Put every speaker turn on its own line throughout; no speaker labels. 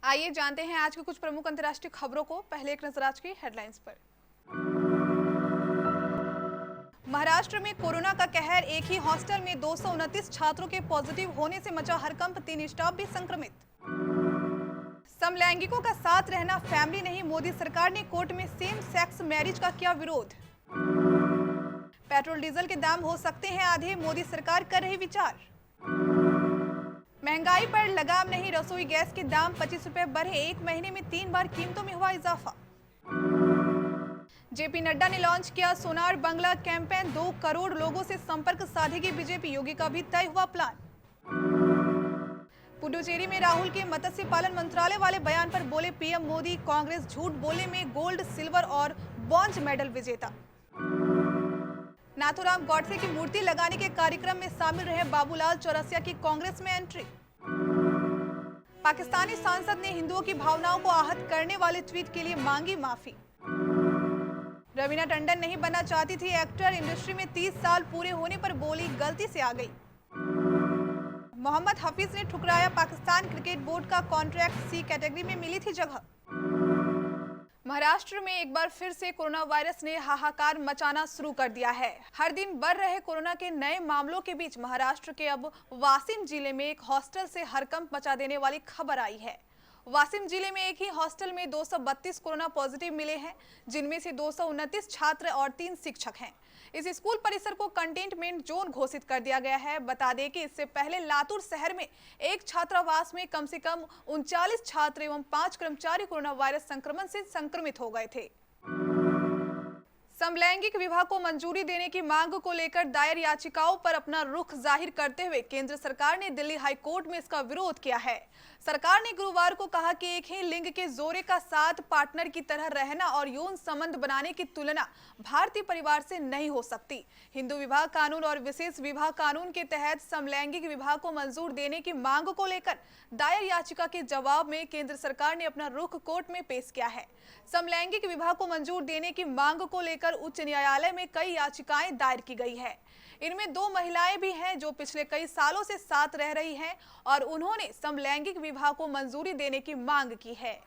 आइए जानते हैं आज की कुछ प्रमुख अंतर्राष्ट्रीय खबरों को। पहले एक नजर आज की हेडलाइंस पर। महाराष्ट्र में कोरोना का कहर, एक ही हॉस्टल में 229 छात्रों के पॉजिटिव होने से मचा हड़कंप, 3 स्टाफ भी संक्रमित। समलैंगिकों का साथ रहना फैमिली नहीं, मोदी सरकार ने कोर्ट में सेम सेक्स मैरिज का किया विरोध। पेट्रोल डीजल के दाम हो सकते हैं आधे, मोदी सरकार कर रही विचार। महंगाई पर लगाम नहीं, रसोई गैस के दाम 25 रुपए बढ़े, एक महीने में 3 बार कीमतों में हुआ इजाफा। जेपी नड्डा ने लॉन्च किया सोनार बंगला कैंपेन, 2 करोड़ लोगों से संपर्क साधेगी बीजेपी, योगी का भी तय हुआ प्लान। पुडुचेरी में राहुल के मत्स्य पालन मंत्रालय वाले बयान पर बोले पीएम मोदी, कांग्रेस झूठ बोले में गोल्ड, सिल्वर और ब्रॉन्ज मेडल विजेता। नाथूराम गॉडसे की मूर्ति लगाने के कार्यक्रम में शामिल रहे बाबूलाल चौरसिया की कांग्रेस में एंट्री। पाकिस्तानी सांसद ने हिंदुओं की भावनाओं को आहत करने वाले ट्वीट के लिए मांगी माफी। रवीना टंडन नहीं बनना चाहती थी एक्टर, इंडस्ट्री में 30 साल पूरे होने पर बोली गलती से आ गई। मोहम्मद हफीज ने ठुकराया पाकिस्तान क्रिकेट बोर्ड का कॉन्ट्रैक्ट, सी कैटेगरी में मिली थी जगह। महाराष्ट्र में एक बार फिर से कोरोना वायरस ने हाहाकार मचाना शुरू कर दिया है। हर दिन बढ़ रहे कोरोना के नए मामलों के बीच महाराष्ट्र के अब वाशिम जिले में एक हॉस्टल से हड़कंप मचा देने वाली खबर आई है। वाशिम जिले में एक ही हॉस्टल में 232 कोरोना पॉजिटिव मिले हैं, जिनमें से 229 छात्र और 3 शिक्षक हैं। इस स्कूल परिसर को कंटेनमेंट जोन घोषित कर दिया गया है। बता दें कि इससे पहले लातूर शहर में एक छात्रावास में कम से कम 39 छात्र एवं 5 कर्मचारी कोरोना वायरस संक्रमण से संक्रमित हो गए थे। समलैंगिक विवाह को मंजूरी देने की मांग को लेकर दायर याचिकाओं पर अपना रुख जाहिर करते हुए केंद्र सरकार ने दिल्ली हाई कोर्ट में इसका विरोध किया है। सरकार ने गुरुवार को कहा कि एक ही लिंग के जोड़े का साथ पार्टनर की तरह रहना और यौन संबंध बनाने की तुलना भारतीय परिवार से नहीं हो सकती। हिंदू विवाह कानून और विशेष विवाह कानून के तहत समलैंगिक विवाह को मंजूर देने की मांग को लेकर दायर याचिका के जवाब में केंद्र सरकार ने अपना रुख कोर्ट में पेश किया है। समलैंगिक विवाह को मंजूर देने की मांग को लेकर उच्च न्यायालय में कई याचिकाएं दायर की गई है। इनमें 2 महिलाएं भी हैं जो पिछले कई सालों से साथ रह रही हैं और उन्होंने समलैंगिक विवाह को मंजूरी देने की मांग की है।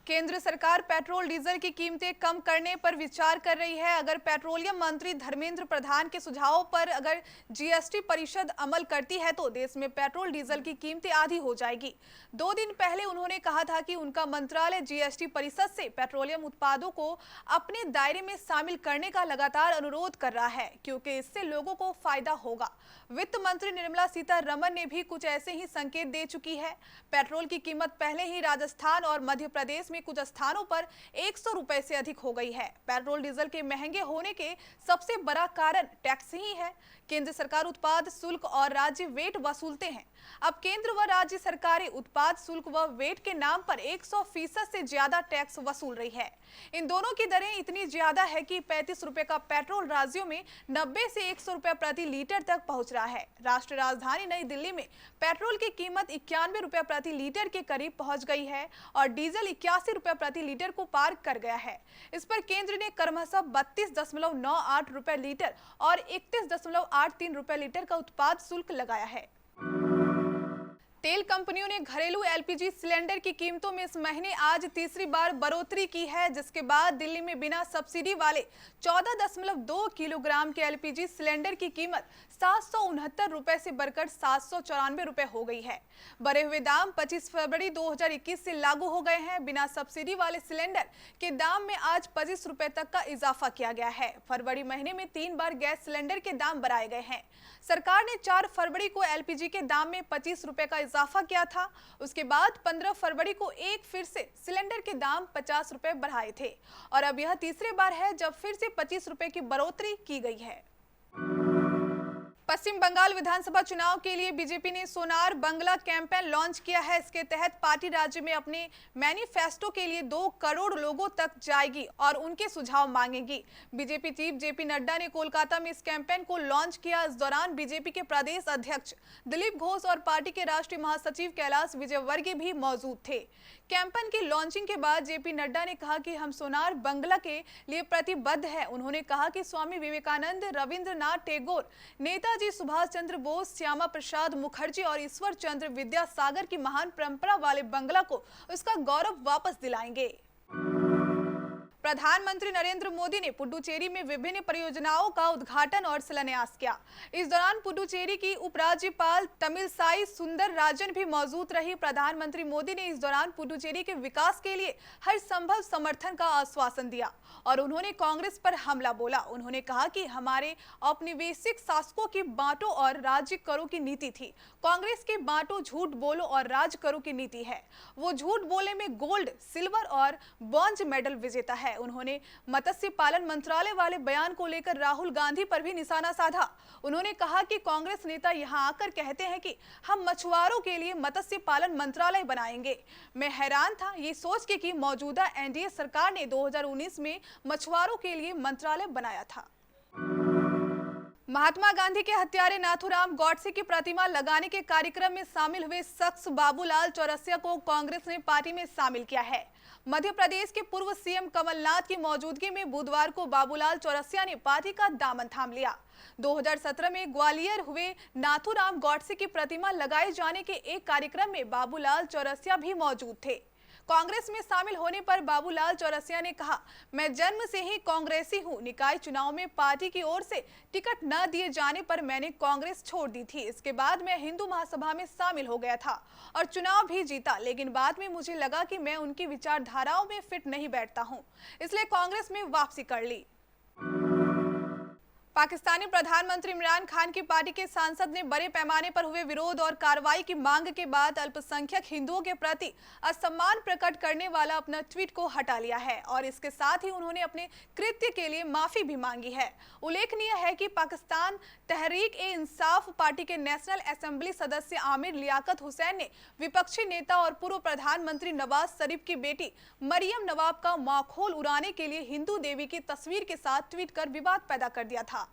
केंद्र सरकार पेट्रोल डीजल की कीमतें कम करने पर विचार कर रही है। अगर पेट्रोलियम मंत्री धर्मेंद्र प्रधान के सुझावों पर अगर जीएसटी परिषद अमल करती है तो देश में पेट्रोल डीजल की कीमतें आधी हो जाएगी। 2 दिन पहले उन्होंने कहा था कि उनका मंत्रालय जीएसटी परिषद से पेट्रोलियम उत्पादों को अपने दायरे में शामिल करने का लगातार अनुरोध कर रहा है, क्योंकि इससे लोगों को फायदा होगा। वित्त मंत्री निर्मला सीतारमण ने भी कुछ ऐसे ही संकेत दे चुकी है। पेट्रोल की कीमत पहले ही राजस्थान और मध्य प्रदेश में कुछ स्थानों पर 100 रुपए से अधिक हो गई है। पेट्रोल डीजल के महंगे होने के सबसे बड़ा कारण टैक्स ही है। केंद्र सरकार उत्पाद शुल्क और राज्य वेट वसूलते हैं। अब केंद्र व राज्य सरकारें उत्पाद शुल्क व वेट के नाम पर 100% से ज्यादा टैक्स वसूल रही है। इन दोनों की दरें इतनी ज्यादा है कि 35 रुपए का पेट्रोल राज्यों में 90 से 100 रुपए प्रति लीटर तक पहुंच रहा है। राष्ट्रीय राजधानी नई दिल्ली में पेट्रोल की कीमत 91 रुपए प्रति लीटर के करीब पहुंच गई है और डीजल 81 रुपए प्रति लीटर को पार कर गया है। इस पर केंद्र ने क्रमशः 32.98 रुपए लीटर और 31.83 रुपए लीटर का उत्पाद शुल्क लगाया है। तेल कंपनियों ने घरेलू एलपीजी सिलेंडर की कीमतों में इस महीने आज तीसरी बार बढ़ोतरी की है, जिसके बाद दिल्ली में बिना सब्सिडी वाले 14.2 किलोग्राम के एलपीजी सिलेंडर की कीमत 769 रुपए से बढ़कर 794 रुपए हो गई है। बढ़े हुए दाम 25 फरवरी 2021 से लागू हो गए हैं। बिना सब्सिडी वाले सिलेंडर के दाम में आज 25 रुपए तक का इजाफा किया गया है। फरवरी महीने में 3 बार गैस सिलेंडर के दाम बढ़ाए गए हैं। सरकार ने 4 फरवरी को एलपीजी के दाम में 25 रुपए का इजाफा किया था। उसके बाद 15 फरवरी को एक फिर से सिलेंडर के दाम 50 रुपए बढ़ाए थे और अब यह तीसरी बार है जब फिर से 25 रुपए की बढ़ोतरी की गई है। पश्चिम बंगाल विधानसभा चुनाव के लिए बीजेपी ने सोनार बंगला कैंपेन लॉन्च किया है। इसके तहत पार्टी राज्य में अपने मैनिफेस्टो के लिए 2 करोड़ लोगों तक जाएगी और उनके सुझाव मांगेगी। बीजेपी चीफ जेपी नड्डा ने कोलकाता में इस कैंपेन को लॉन्च किया। इस दौरान बीजेपी के प्रदेश अध्यक्ष दिलीप घोष और पार्टी के राष्ट्रीय महासचिव कैलाश विजयवर्गीय भी मौजूद थे। कैंपेन की लॉन्चिंग के बाद जेपी नड्डा ने कहा कि हम सोनार बंगला के लिए प्रतिबद्ध है। उन्होंने कहा कि स्वामी विवेकानंद, रविंद्रनाथ टैगोर, नेता नेताजी सुभाष चंद्र बोस, श्यामा प्रसाद मुखर्जी और ईश्वर चंद्र विद्यासागर की महान परंपरा वाले बंगला को उसका गौरव वापस दिलाएंगे। प्रधानमंत्री नरेंद्र मोदी ने पुडुचेरी में विभिन्न परियोजनाओं का उद्घाटन और शिलान्यास किया। इस दौरान पुडुचेरी की उपराज्यपाल तमिलसाई सुंदरराजन भी मौजूद रही। प्रधानमंत्री मोदी ने इस दौरान पुडुचेरी के विकास के लिए हर संभव समर्थन का आश्वासन दिया और उन्होंने कांग्रेस पर हमला बोला। उन्होंने कहा कि हमारे औपनिवेशिक शासकों की बांटो और राज्य करो की नीति थी। कांग्रेस की बांटो, झूठ बोलो और राज करो की नीति है। वो झूठ बोले में गोल्ड, सिल्वर और ब्रॉन्ज मेडल विजेता है। उन्होंने मत्स्य पालन मंत्रालय वाले बयान को लेकर राहुल गांधी पर भी निशाना साधा। उन्होंने कहा कि कांग्रेस नेता यहां आकर कहते हैं कि हम मछुआरों के लिए मत्स्य पालन मंत्रालय बनाएंगे। मैं हैरान था ये सोच के कि मौजूदा एनडीए सरकार ने 2019 में मछुआरों के लिए मंत्रालय बनाया था। महात्मा गांधी के हत्यारे नाथूराम गॉडसे की प्रतिमा लगाने के कार्यक्रम में शामिल हुए शख्स बाबूलाल चौरसिया को कांग्रेस ने पार्टी में शामिल किया है। मध्य प्रदेश के पूर्व सीएम कमलनाथ की मौजूदगी में बुधवार को बाबूलाल चौरसिया ने पार्टी का दामन थाम लिया। 2017 में ग्वालियर हुए नाथूराम गॉडसे की प्रतिमा लगाए जाने के एक कार्यक्रम में बाबूलाल चौरसिया भी मौजूद थे। कांग्रेस में शामिल होने पर बाबूलाल चौरसिया ने कहा, मैं जन्म से ही कांग्रेसी हूं। निकाय चुनाव में पार्टी की ओर से टिकट न दिए जाने पर मैंने कांग्रेस छोड़ दी थी। इसके बाद मैं हिंदू महासभा में शामिल हो गया था और चुनाव भी जीता, लेकिन बाद में मुझे लगा कि मैं उनकी विचारधाराओं में फिट नहीं बैठता हूं, इसलिए कांग्रेस में वापसी कर ली। पाकिस्तानी प्रधानमंत्री इमरान खान की पार्टी के सांसद ने बड़े पैमाने पर हुए विरोध और कार्रवाई की मांग के बाद अल्पसंख्यक हिंदुओं के प्रति असम्मान प्रकट करने वाला अपना ट्वीट को हटा लिया है और इसके साथ ही उन्होंने अपने कृत्य के लिए माफी भी मांगी है। उल्लेखनीय है कि पाकिस्तान तहरीक-ए-इंसाफ पार्टी के नेशनल असेंबली सदस्य आमिर लियाकत हुसैन ने विपक्षी नेता और पूर्व प्रधानमंत्री नवाज शरीफ की बेटी मरियम नवाब का माखौल उड़ाने के लिए हिंदू देवी की तस्वीर के साथ ट्वीट कर विवाद पैदा कर दिया था।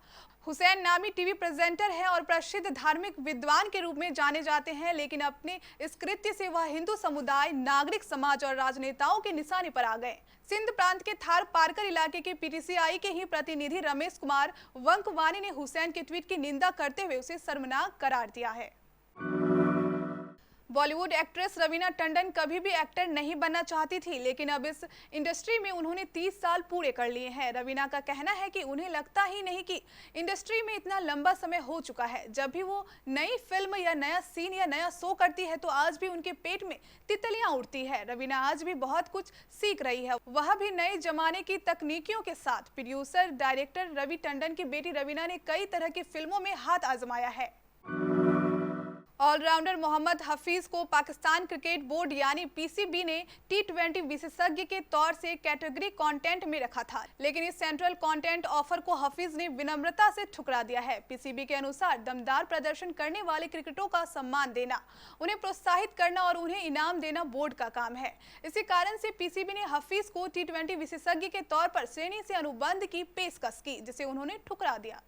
हुसैन नामी टीवी प्रेजेंटर हैं और प्रसिद्ध धार्मिक विद्वान के रूप में जाने जाते हैं, लेकिन अपने इस कृत्य से वह हिंदू समुदाय, नागरिक समाज और राजनेताओं के निशाने पर आ गए। सिंध प्रांत के थार पारकर इलाके के पीटीसीआई के ही प्रतिनिधि रमेश कुमार वंकवानी ने हुसैन के ट्वीट की निंदा करते हुए उसे शर्मनाक करार दिया है। बॉलीवुड एक्ट्रेस रवीना टंडन कभी भी एक्टर नहीं बनना चाहती थी, लेकिन अब इस इंडस्ट्री में उन्होंने 30 साल पूरे कर लिए हैं। रवीना का कहना है कि उन्हें लगता ही नहीं कि इंडस्ट्री में इतना लंबा समय हो चुका है। जब भी वो नई फिल्म या नया सीन या नया शो करती है तो आज भी उनके पेट में तितलियां उड़ती है। रवीना आज भी बहुत कुछ सीख रही है, वह भी नए जमाने की तकनीकियों के साथ। प्रोड्यूसर डायरेक्टर रवि टंडन की बेटी रवीना ने कई तरह की फिल्मों में हाथ आजमाया है। ऑलराउंडर मोहम्मद हफीज को पाकिस्तान क्रिकेट बोर्ड यानी पीसीबी ने टी20 विशेषज्ञ के तौर से कैटेगरी कंटेंट में रखा था, लेकिन इस सेंट्रल कंटेंट ऑफर को हफीज ने विनम्रता से ठुकरा दिया है। पीसीबी के अनुसार दमदार प्रदर्शन करने वाले क्रिकेटरों का सम्मान देना, उन्हें प्रोत्साहित करना और उन्हें इनाम देना बोर्ड का काम है। इसी कारण से पीसीबी ने हफीज को टी20 विशेषज्ञ के तौर पर श्रेणी से अनुबंध की पेशकश की, जिसे उन्होंने ठुकरा दिया।